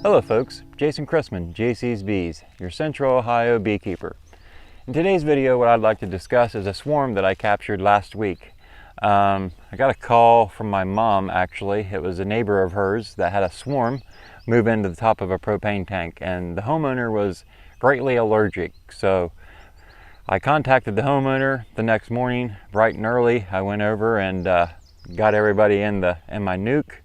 Hello folks, Jason Chrisman, JC's Bees, your Central Ohio beekeeper. In today's video, what I'd like to discuss is a swarm that I captured last week. I got a call from my mom, actually. It was a neighbor of hers that had a swarm move into the top of a propane tank, and the homeowner was greatly allergic. So I contacted the homeowner the next morning, bright and early. I went over and got everybody in my nuke.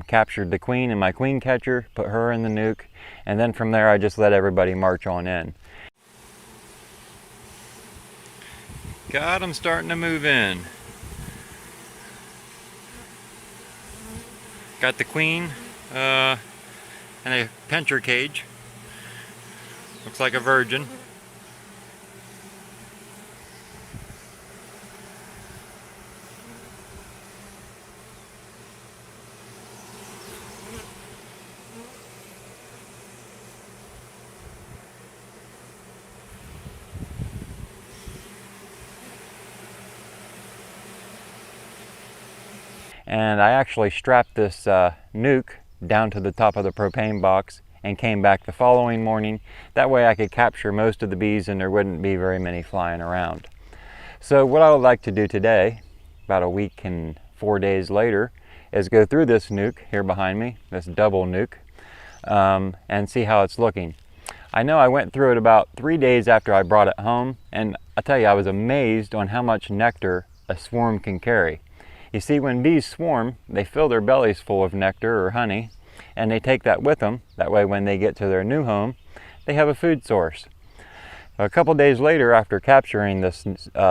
Captured the queen in my queen catcher, put her in the nuke, and then from there I just let everybody march on in. Got them starting to move in. Got the queen in a pincher cage. Looks like a virgin. And I actually strapped this nuke down to the top of the propane box and came back the following morning. That way I could capture most of the bees and there wouldn't be very many flying around. So what I would like to do today, about a week and 4 days later, is go through this nuke here behind me, this double nuke, and see how it's looking. I know I went through it about 3 days after I brought it home, and I tell you, I was amazed on how much nectar a swarm can carry. You see, when bees swarm, they fill their bellies full of nectar or honey, and they take that with them. That way, when they get to their new home, they have a food source. A couple days later, after capturing this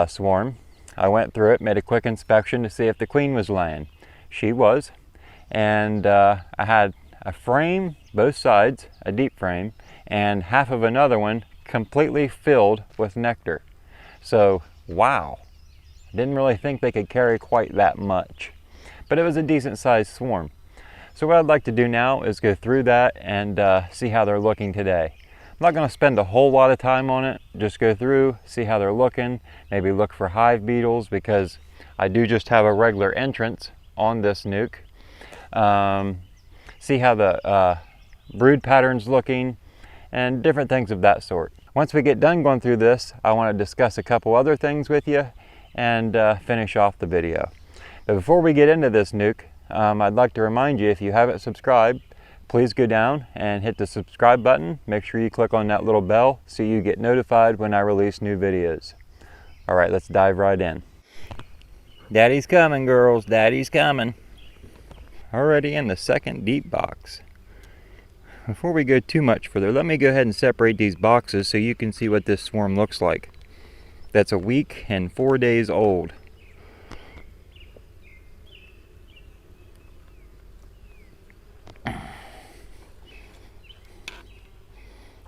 swarm, I went through it, made a quick inspection to see if the queen was laying. She was, and I had a frame, both sides, a deep frame, and half of another one completely filled with nectar. So, wow. Didn't really think they could carry quite that much, but it was a decent sized swarm. So what I'd like to do now is go through that and see how they're looking today. I'm not going to spend a whole lot of time on it, just go through, see how they're looking, maybe look for hive beetles, because I do just have a regular entrance on this nuke. See how the brood pattern's looking and different things of that sort. Once we get done going through this, I want to discuss a couple other things with you and finish off the video. But before we get into this nuke, I'd like to remind you, if you haven't subscribed, please go down and hit the subscribe button. Make sure you click on that little bell so you get notified when I release new videos. All right, let's dive right in. Daddy's coming, girls, Daddy's coming. Already in the second deep box. Before we go too much further, let me go ahead and separate these boxes so you can see what this swarm looks like. That's a week and 4 days old.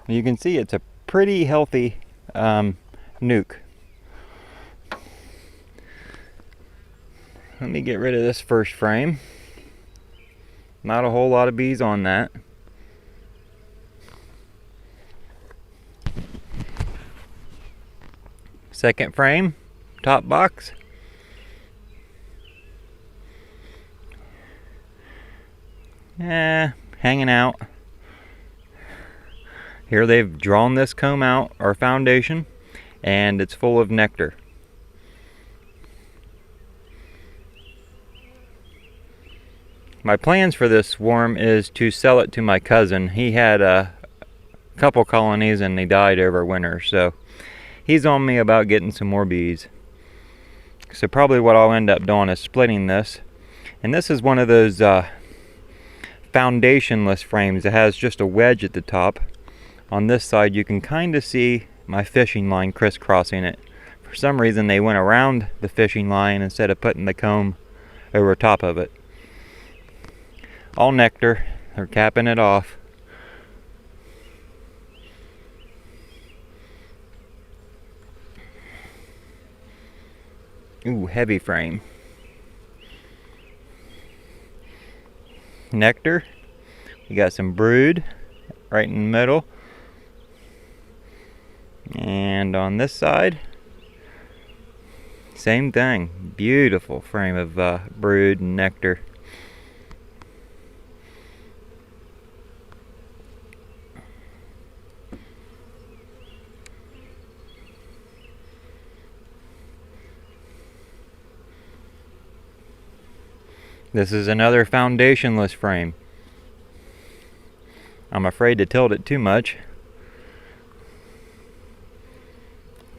You can see it's a pretty healthy nuke. Let me get rid of this first frame. Not a whole lot of bees on that. Second frame, top box. Hanging out. Here they've drawn this comb out, our foundation, and it's full of nectar. My plans for this swarm is to sell it to my cousin. He had a couple colonies and they died over winter, so he's on me about getting some more bees. So probably what I'll end up doing is splitting this. And this is one of those foundationless frames that has just a wedge at the top. On this side you can kind of see my fishing line crisscrossing it. For some reason they went around the fishing line instead of putting the comb over top of it. All nectar, they're capping it off. Ooh, heavy frame. Nectar. We got some brood right in the middle. And on this side, same thing. Beautiful frame of brood and nectar. This is another foundationless frame. I'm afraid to tilt it too much,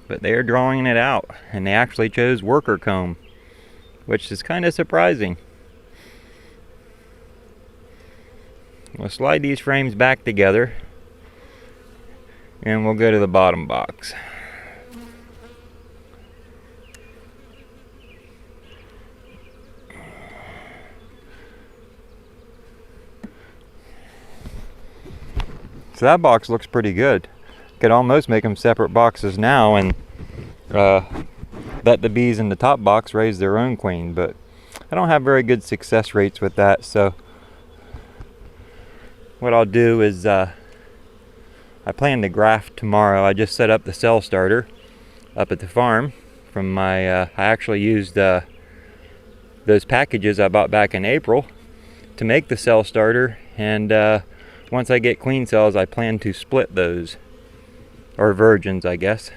but they are drawing it out, and they actually chose worker comb, which is kind of surprising. We'll slide these frames back together and we'll go to the bottom box. So that box looks pretty good. Could almost make them separate boxes now and let the bees in the top box raise their own queen, but I don't have very good success rates with that. So what I'll do is I plan to graft tomorrow. I just set up the cell starter up at the farm from my I actually used those packages I bought back in April to make the cell starter, and once I get queen cells, I plan to split those, or virgins, I guess.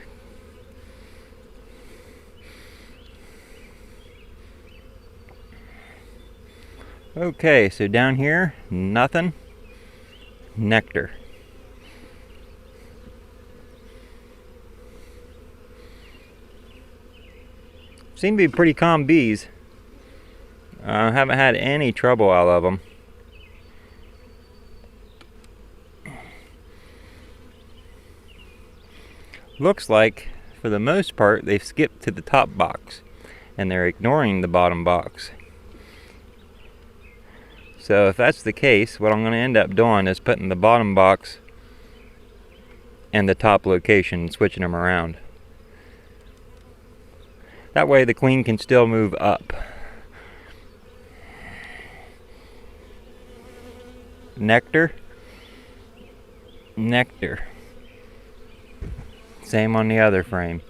Okay, so down here, nothing. Nectar. Seem to be pretty calm bees. I haven't had any trouble out of them. Looks like, for the most part, they've skipped to the top box and they're ignoring the bottom box. So if that's the case, what I'm going to end up doing is putting the bottom box and the top location and switching them around. That way the queen can still move up. Nectar. Nectar. Same on the other frame.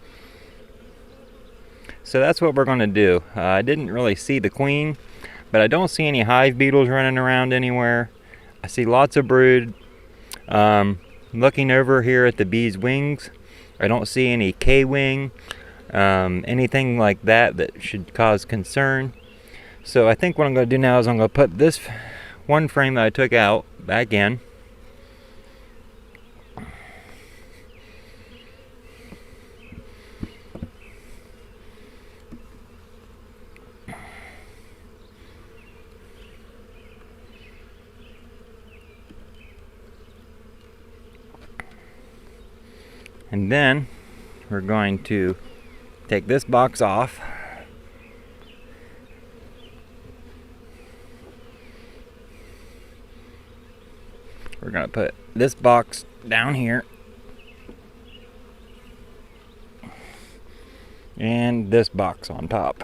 So that's what we're going to do. I didn't really see the queen, but I don't see any hive beetles running around anywhere. I see lots of brood. Looking over here at the bee's wings, I don't see any K-wing, anything like that that should cause concern. So I think what I'm going to do now is I'm going to put this one frame that I took out back in. And then we're going to take this box off. We're going to put this box down here. And this box on top.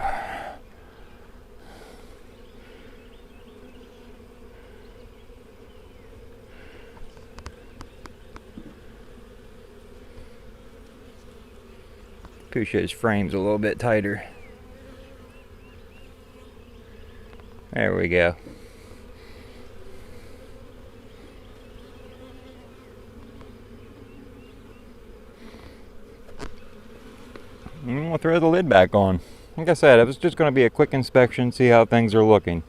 Push his frames a little bit tighter. There we go. And we'll throw the lid back on. Like I said, it was just going to be a quick inspection, see how things are looking.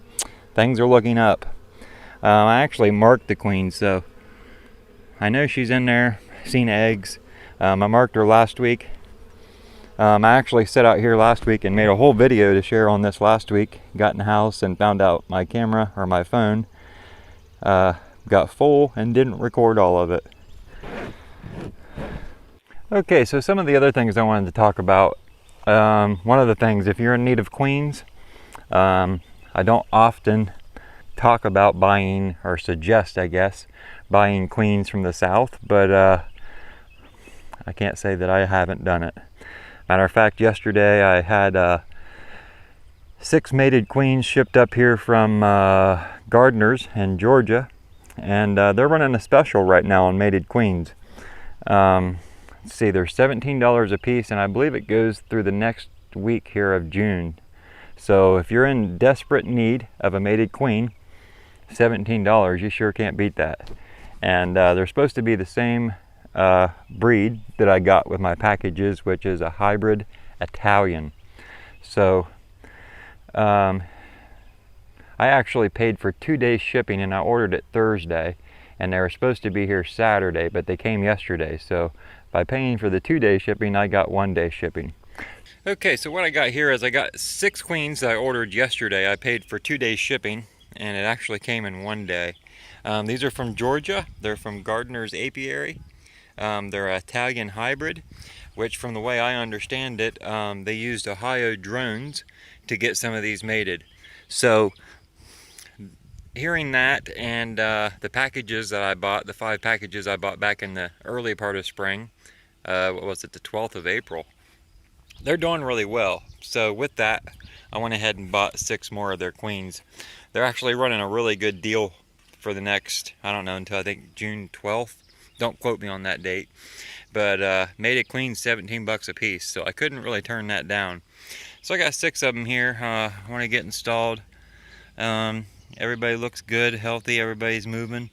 Things are looking up. I actually marked the queen, so I know she's in there. Seen eggs. I marked her last week. I actually set out here last week and made a whole video to share on this last week. Got in the house and found out my camera, or my phone, got full and didn't record all of it. Okay, so some of the other things I wanted to talk about. One of the things, if you're in need of queens, I don't often talk about buying, or suggest, I guess, buying queens from the south, but I can't say that I haven't done it. Matter of fact, yesterday I had 6 mated queens shipped up here from Gardeners in Georgia, and they're running a special right now on mated queens. Let's see, they're $17 a piece, and I believe it goes through the next week here of June. So if you're in desperate need of a mated queen, $17, you sure can't beat that. And they're supposed to be the same breed that I got with my packages, which is a hybrid Italian. So I I actually paid for 2 days shipping, and I ordered it Thursday, and they were supposed to be here Saturday, but they came yesterday. So by paying for the 2-day shipping, I got 1 day shipping. Okay, so what I got here is I got 6 queens that I ordered yesterday. I paid for 2 days shipping, and it actually came in 1 day. These are from Georgia. They're from Gardener's Apiary. They're an Italian hybrid, which from the way I understand it, they used Ohio drones to get some of these mated. So hearing that, and the packages that I bought, the 5 packages I bought back in the early part of spring, what was it, the 12th of April, they're doing really well. So with that, I went ahead and bought 6 more of their queens. They're actually running a really good deal for the next, I don't know, until I think June 12th. Don't quote me on that date. But mated queens, 17 bucks a piece. So I couldn't really turn that down. So I got 6 of them here. I want to get installed. Everybody looks good, healthy, everybody's moving.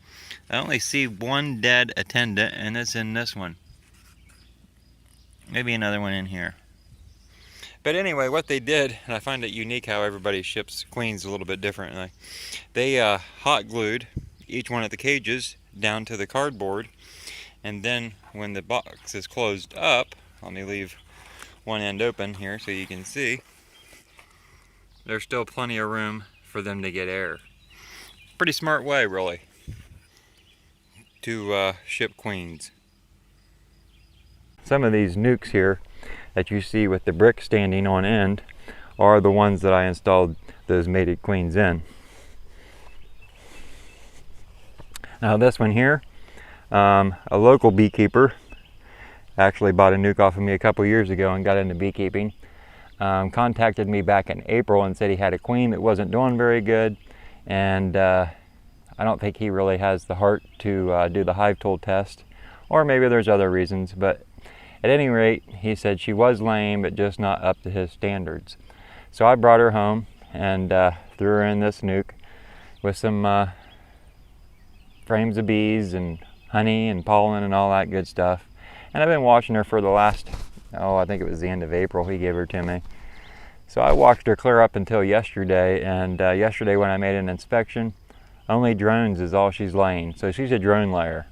I only see 1 dead attendant, and it's in this one. Maybe another one in here. But anyway, what they did, and I find it unique how everybody ships queens a little bit differently. They hot glued each one of the cages down to the cardboard, and then when the box is closed up, let me leave one end open here so you can see, there's still plenty of room for them to get air. Pretty smart way, really, to ship queens. Some of these nukes here that you see with the brick standing on end are the ones that I installed those mated queens in. Now this one here, a local beekeeper actually bought a nuke off of me a couple years ago and got into beekeeping. Contacted me back in April and said he had a queen that wasn't doing very good, and I don't think he really has the heart to do the hive tool test, or maybe there's other reasons, but at any rate, he said she was laying, but just not up to his standards. So I brought her home and threw her in this nuke with some frames of bees and honey and pollen and all that good stuff. And I've been watching her for the last, I think it was the end of April he gave her to me. So I watched her clear up until yesterday, and yesterday when I made an inspection, only drones is all she's laying. So she's a drone layer.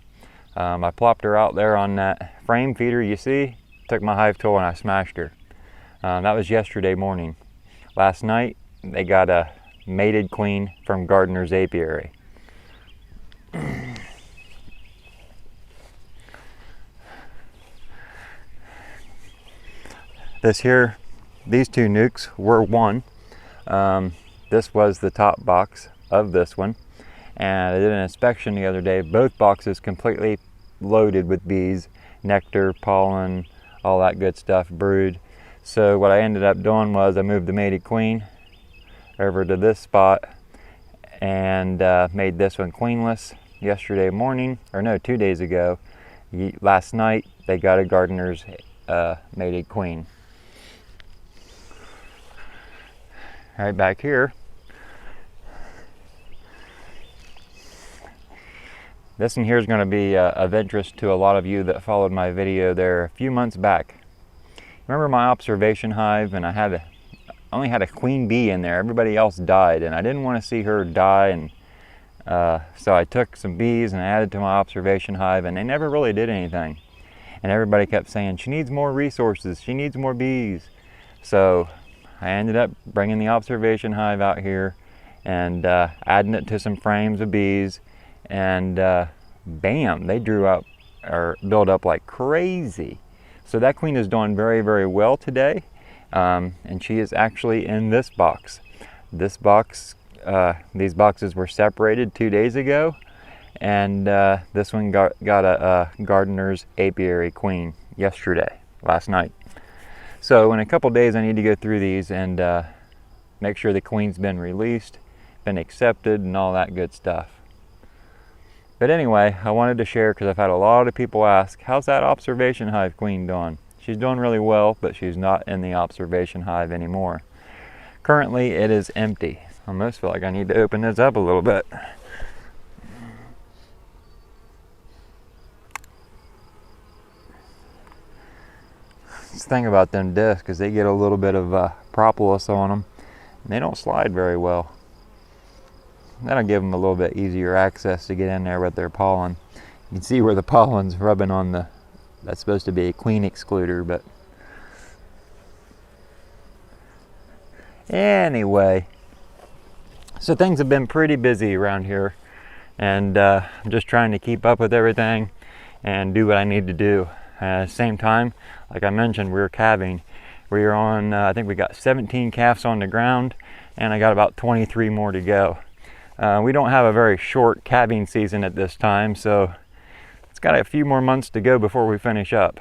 I plopped her out there on that frame feeder you see, took my hive tool and I smashed her. That was yesterday morning. Last night they got a mated queen from Gardener's Apiary. These 2 nukes were one. This was the top box of this one. And I did an inspection the other day. Both boxes completely loaded with bees, nectar, pollen, all that good stuff, brood. So what I ended up doing was I moved the mated queen over to this spot and made this one queenless yesterday morning, or no, 2 days ago. Last night they got a Gardener's mated queen. Right back here, this one here is going to be of interest to a lot of you that followed my video there a few months back. Remember my observation hive, and I only had a queen bee in there. Everybody else died, and I didn't want to see her die, and so I took some bees and added to my observation hive, and they never really did anything. And everybody kept saying, she needs more resources, she needs more bees. So I ended up bringing the observation hive out here and adding it to some frames of bees, and bam, they drew up or built up like crazy. So that queen is doing very, very well today, and she is actually in this box. This box, these boxes were separated 2 days ago, and this one got a Gardener's Apiary queen yesterday, last night. So in a couple days I need to go through these and make sure the queen's been released, been accepted, and all that good stuff. But anyway, I wanted to share because I've had a lot of people ask, how's that observation hive queen doing? She's doing really well, but she's not in the observation hive anymore. Currently it is empty. I almost feel like I need to open this up a little bit. This thing about them discs is they get a little bit of propolis on them, and they don't slide very well. that'll give them a little bit easier access to get in there with their pollen. You can see where the pollen's rubbing on the, that's supposed to be a queen excluder, but anyway, so things have been pretty busy around here, and I'm just trying to keep up with everything and do what I need to do. At the same time, like I mentioned, we're calving. We're on, I think we got 17 calves on the ground, and I got about 23 more to go. We don't have a very short calving season at this time, so it's got a few more months to go before we finish up.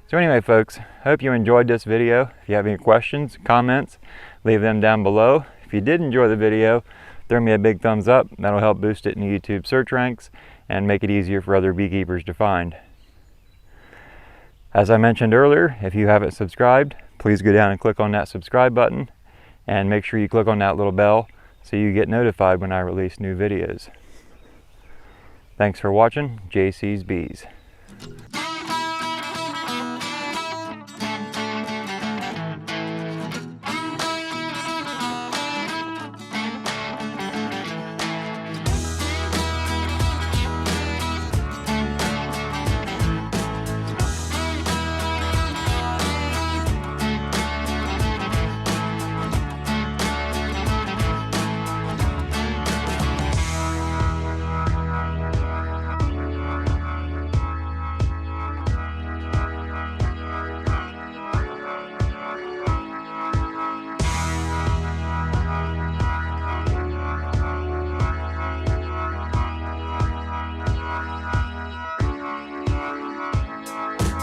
So anyway, folks, hope you enjoyed this video. If you have any questions, comments, leave them down below. If you did enjoy the video, throw me a big thumbs up. That'll help boost it in the YouTube search ranks and make it easier for other beekeepers to find. As I mentioned earlier, if you haven't subscribed, please go down and click on that subscribe button, and make sure you click on that little bell so you get notified when I release new videos. Thanks for watching JC's Bees.